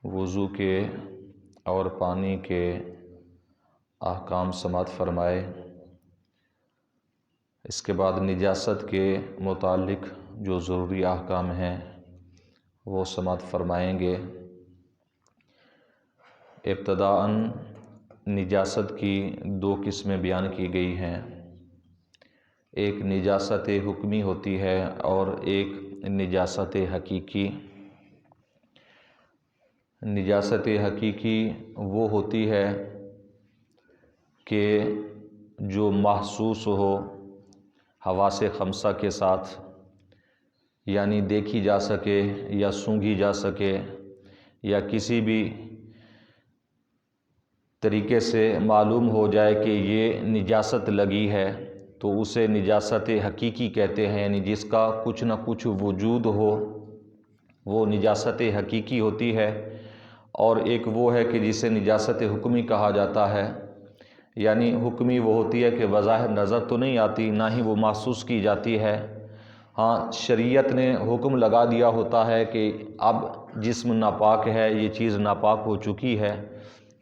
وضو کے اور پانی کے احکام سماعت فرمائے۔ اس کے بعد نجاست کے متعلق جو ضروری احکام ہیں وہ سماعت فرمائیں گے۔ ابتداءً نجاست کی دو قسمیں بیان کی گئی ہیں، ایک نجاست حکمی ہوتی ہے اور ایک نجاست حقیقی۔ نجاست حقیقی وہ ہوتی ہے کہ جو محسوس ہو حواس خمسہ کے ساتھ، یعنی دیکھی جا سکے یا سونگھی جا سکے یا کسی بھی طریقے سے معلوم ہو جائے کہ یہ نجاست لگی ہے تو اسے نجاست حقیقی کہتے ہیں، یعنی جس کا کچھ نہ کچھ وجود ہو وہ نجاست حقیقی ہوتی ہے۔ اور ایک وہ ہے کہ جسے نجاست حکمی کہا جاتا ہے، یعنی حکمی وہ ہوتی ہے کہ بظاہر نظر تو نہیں آتی، نہ ہی وہ محسوس کی جاتی ہے، ہاں شریعت نے حکم لگا دیا ہوتا ہے کہ اب جسم ناپاک ہے، یہ چیز ناپاک ہو چکی ہے،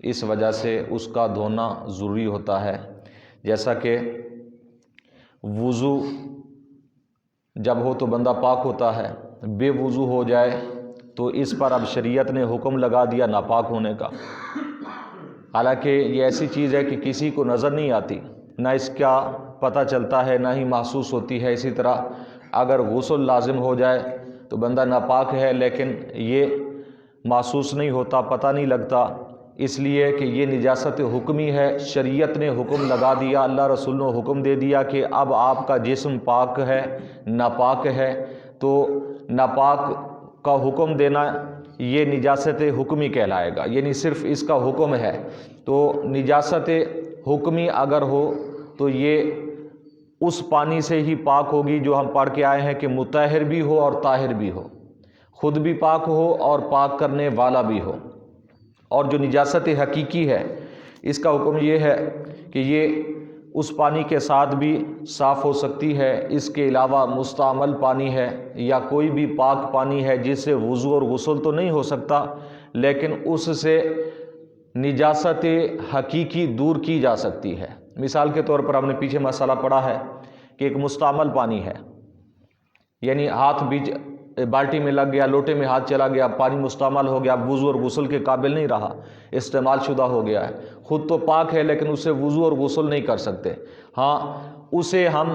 اس وجہ سے اس کا دھونا ضروری ہوتا ہے۔ جیسا کہ وضو جب ہو تو بندہ پاک ہوتا ہے، بے وضو ہو جائے تو اس پر اب شریعت نے حکم لگا دیا ناپاک ہونے کا، حالانکہ یہ ایسی چیز ہے کہ کسی کو نظر نہیں آتی، نہ اس کا پتہ چلتا ہے نہ ہی محسوس ہوتی ہے۔ اسی طرح اگر غسل لازم ہو جائے تو بندہ ناپاک ہے لیکن یہ محسوس نہیں ہوتا، پتہ نہیں لگتا، اس لیے کہ یہ نجاست حکمی ہے۔ شریعت نے حکم لگا دیا، اللہ رسول نے حکم دے دیا کہ اب آپ کا جسم پاک ہے، ناپاک ہے، تو ناپاک کا حکم دینا یہ نجاست حکمی کہلائے گا، یعنی صرف اس کا حکم ہے۔ تو نجاست حکمی اگر ہو تو یہ اس پانی سے ہی پاک ہوگی جو ہم پڑھ کے آئے ہیں کہ مطہر بھی ہو اور طاہر بھی ہو، خود بھی پاک ہو اور پاک کرنے والا بھی ہو۔ اور جو نجاست حقیقی ہے اس کا حکم یہ ہے کہ یہ اس پانی کے ساتھ بھی صاف ہو سکتی ہے، اس کے علاوہ مستعمل پانی ہے یا کوئی بھی پاک پانی ہے جس سے وضو اور غسل تو نہیں ہو سکتا لیکن اس سے نجاست حقیقی دور کی جا سکتی ہے۔ مثال کے طور پر ہم نے پیچھے مسئلہ پڑھا ہے کہ ایک مستعمل پانی ہے، یعنی ہاتھ بیچ بالٹی میں لگ گیا، لوٹے میں ہاتھ چلا گیا، پانی مستعمل ہو گیا، وضو اور غسل کے قابل نہیں رہا، استعمال شدہ ہو گیا ہے، خود تو پاک ہے لیکن اسے وضو اور غسل نہیں کر سکتے، ہاں اسے ہم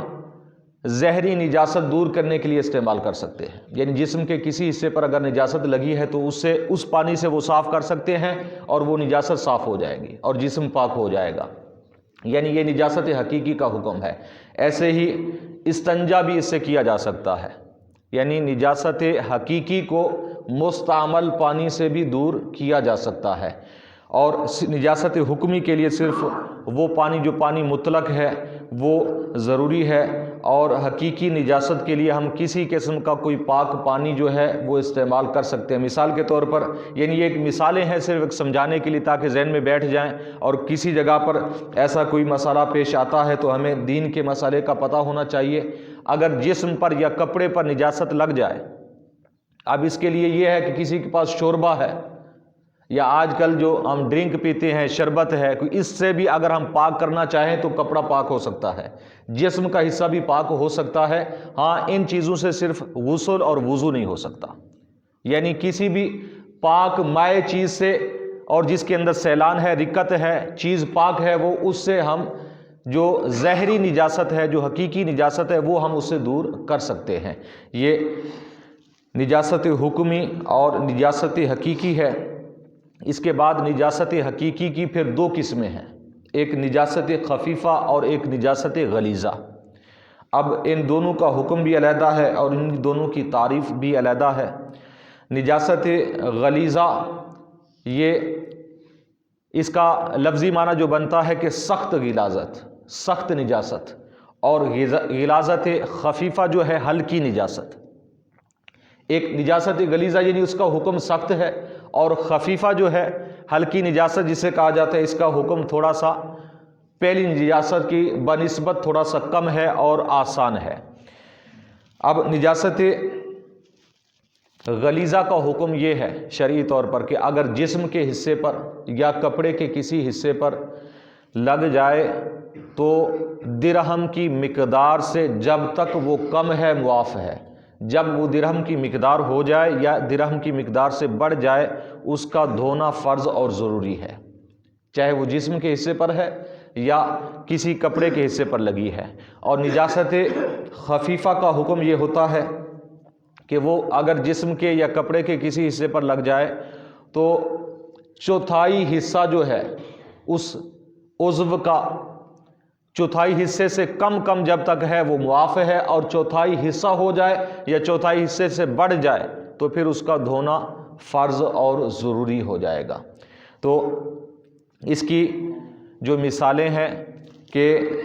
زہری نجاست دور کرنے کے لیے استعمال کر سکتے ہیں، یعنی جسم کے کسی حصے پر اگر نجاست لگی ہے تو اس پانی سے وہ صاف کر سکتے ہیں اور وہ نجاست صاف ہو جائے گی اور جسم پاک ہو جائے گا، یعنی یہ نجاست حقیقی کا حکم ہے۔ ایسے ہی استنجا بھی اس سے کیا جا سکتا ہے، یعنی نجاست حقیقی کو مستعمل پانی سے بھی دور کیا جا سکتا ہے۔ اور نجاست حکمی کے لیے صرف وہ پانی جو پانی مطلق ہے وہ ضروری ہے، اور حقیقی نجاست کے لیے ہم کسی قسم کا کوئی پاک پانی جو ہے وہ استعمال کر سکتے ہیں۔ مثال کے طور پر، یعنی یہ ایک مثالیں ہیں صرف ایک سمجھانے کے لیے تاکہ ذہن میں بیٹھ جائیں، اور کسی جگہ پر ایسا کوئی مسئلہ پیش آتا ہے تو ہمیں دین کے مسئلے کا پتہ ہونا چاہیے۔ اگر جسم پر یا کپڑے پر نجاست لگ جائے، اب اس کے لیے یہ ہے کہ کسی کے پاس شوربہ ہے یا آج کل جو ہم ڈرنک پیتے ہیں شربت ہے، اس سے بھی اگر ہم پاک کرنا چاہیں تو کپڑا پاک ہو سکتا ہے، جسم کا حصہ بھی پاک ہو سکتا ہے، ہاں ان چیزوں سے صرف غسل اور وضو نہیں ہو سکتا، یعنی کسی بھی پاک مائع چیز سے، اور جس کے اندر سیلان ہے، رکت ہے، چیز پاک ہے، وہ اس سے ہم جو زہری نجاست ہے، جو حقیقی نجاست ہے، وہ ہم اس سے دور کر سکتے ہیں۔ یہ نجاست حکمی اور نجاست حقیقی ہے۔ اس کے بعد نجاست حقیقی کی پھر دو قسمیں ہیں، ایک نجاست خفیفہ اور ایک نجاست غلیظہ۔ اب ان دونوں کا حکم بھی علیحدہ ہے اور ان دونوں کی تعریف بھی علیحدہ ہے۔ نجاست غلیظہ، یہ اس کا لفظی معنی جو بنتا ہے کہ سخت غلاظت، سخت نجاست، اور غلاظت خفیفہ جو ہے ہلکی نجاست۔ ایک نجاست غلیظہ یعنی اس کا حکم سخت ہے، اور خفیفہ جو ہے ہلکی نجاست جسے کہا جاتا ہے، اس کا حکم تھوڑا سا پہلی نجاست کی بنسبت تھوڑا سا کم ہے اور آسان ہے۔ اب نجاست غلیظہ کا حکم یہ ہے شرعی طور پر کہ اگر جسم کے حصے پر یا کپڑے کے کسی حصے پر لگ جائے تو درہم کی مقدار سے جب تک وہ کم ہے معاف ہے، جب وہ درہم کی مقدار ہو جائے یا درہم کی مقدار سے بڑھ جائے اس کا دھونا فرض اور ضروری ہے، چاہے وہ جسم کے حصے پر ہے یا کسی کپڑے کے حصے پر لگی ہے۔ اور نجاست خفیفہ کا حکم یہ ہوتا ہے کہ وہ اگر جسم کے یا کپڑے کے کسی حصے پر لگ جائے تو چوتھائی حصہ جو ہے اس عضو کا چوتھائی حصے سے کم جب تک ہے وہ معاف ہے، اور چوتھائی حصہ ہو جائے یا چوتھائی حصے سے بڑھ جائے تو پھر اس کا دھونا فرض اور ضروری ہو جائے گا۔ تو اس کی جو مثالیں ہیں کہ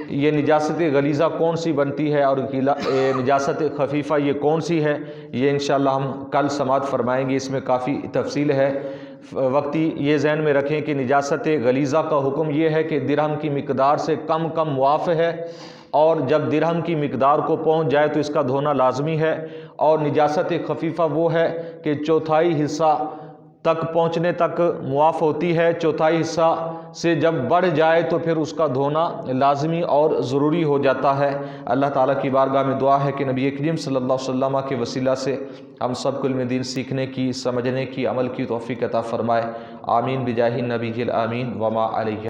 یہ نجاست غلیظہ کون سی بنتی ہے اور نجاست خفیفہ یہ کون سی ہے، یہ انشاءاللہ ہم کل سماعت فرمائیں گے، اس میں کافی تفصیل ہے۔ وقتی یہ ذہن میں رکھیں کہ نجاست غلیظہ کا حکم یہ ہے کہ درہم کی مقدار سے کم معاف ہے، اور جب درہم کی مقدار کو پہنچ جائے تو اس کا دھونا لازمی ہے۔ اور نجاست خفیفہ وہ ہے کہ چوتھائی حصہ تک پہنچنے تک معاف ہوتی ہے، چوتھائی حصہ سے جب بڑھ جائے تو پھر اس کا دھونا لازمی اور ضروری ہو جاتا ہے۔ اللہ تعالیٰ کی بارگاہ میں دعا ہے کہ نبی کریم صلی اللہ علیہ وسلم کے وسیلہ سے ہم سب کو علم دین سیکھنے کی، سمجھنے کی، عمل کی توفیق عطا فرمائے۔ آمین بجاہ النبی الامین وما علیہ